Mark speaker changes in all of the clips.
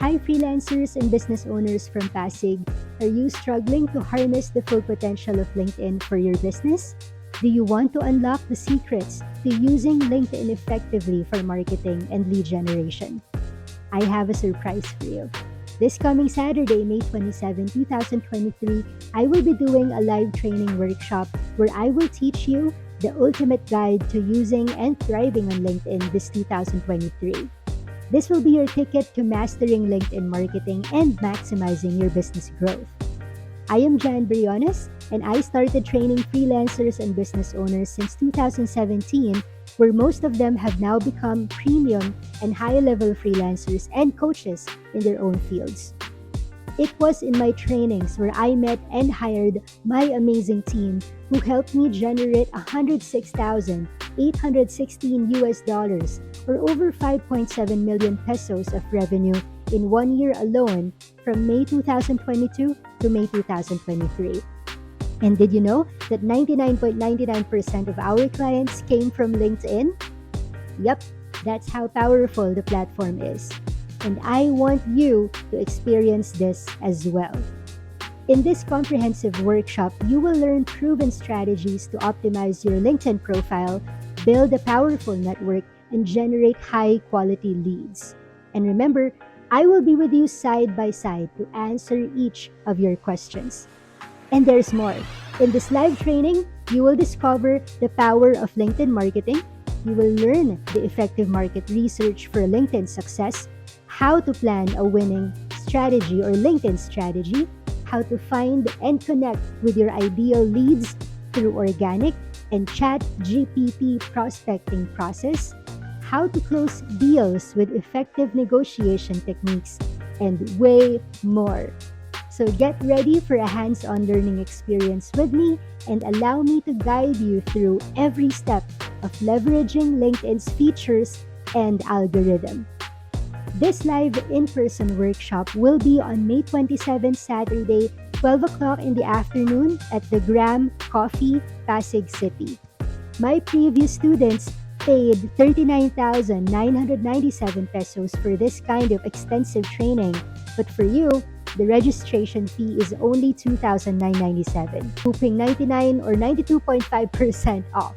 Speaker 1: Hi freelancers and business owners from Pasig. Are you struggling to harness the full potential of LinkedIn for your business? Do you want to unlock the secrets to using LinkedIn effectively for marketing and lead generation? I have a surprise for you. This coming Saturday, May 27, 2023, I will be doing a live training workshop where I will teach you the ultimate guide to using and thriving on LinkedIn this 2023. This will be your ticket to mastering LinkedIn marketing and maximizing your business growth. I am Jan Briones, and I started training freelancers and business owners since 2017, where most of them have now become premium and high-level freelancers and coaches in their own fields. It was in my trainings where I met and hired my amazing team who helped me generate $106,816 or over 5.7 million pesos of revenue in 1 year alone from May 2022 to May 2023. And did you know that 99.99% of our clients came from LinkedIn? Yep, that's how powerful the platform is. And I want you to experience this as well. In this comprehensive workshop, you will learn proven strategies to optimize your LinkedIn profile, build a powerful network, and generate high-quality leads. And remember, I will be with you side by side to answer each of your questions. And there's more. In this live training, you will discover the power of LinkedIn marketing. You will learn the effective market research for LinkedIn success, how to plan a winning strategy or LinkedIn strategy, how to find and connect with your ideal leads through organic and ChatGPT prospecting process, how to close deals with effective negotiation techniques, and way more. So get ready for a hands-on learning experience with me and allow me to guide you through every step of leveraging LinkedIn's features and algorithm. This live in-person workshop will be on May 27, Saturday, 12 o'clock in the afternoon at the Gram Coffee, Pasig City. My previous students paid 39,997 pesos for this kind of extensive training, but for you, the registration fee is only 2,997, hooping 99 or 92.5% off.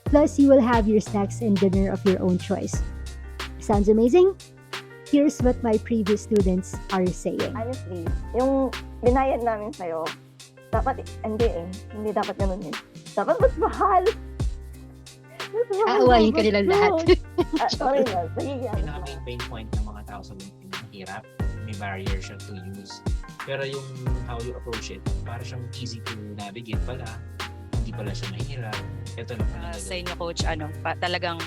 Speaker 1: Plus, you will have your snacks and dinner of your own choice. Sounds amazing? Here's what my previous students are saying.
Speaker 2: Honestly, yung binayad namin sa'yo, dapat, hindi dapat ganun eh. Dapat mas mahal.
Speaker 3: Aawayin ka nilang lahat.
Speaker 2: Sorry na, nagiging
Speaker 4: Pinaka main point ng mga tao sa LinkedIn, mahirap. May barrier siya to use. Pero yung how you approach it, para siyang easy to navigate pala. Hindi pala siya mahirap. Ito lang pala.
Speaker 3: Sa inyo, coach, talagang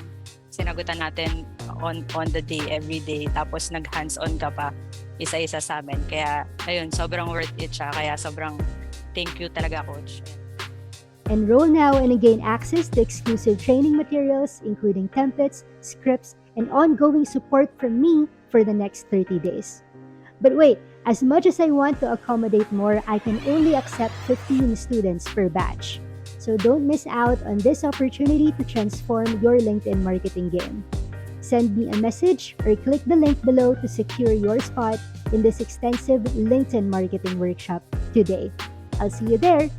Speaker 3: sinagutan natin on the day, every day. Tapos nag-hands-on ka pa isa-isa sa amin. Kaya, ayun, sobrang worth it siya. Kaya sobrang thank you talaga, coach.
Speaker 1: Enroll now and gain access to exclusive training materials, including templates, scripts, and ongoing support from me for the next 30 days. But wait, as much as I want to accommodate more, I can only accept 15 students per batch. So don't miss out on this opportunity to transform your LinkedIn marketing game. Send me a message or click the link below to secure your spot in this extensive LinkedIn marketing workshop today. I'll see you there.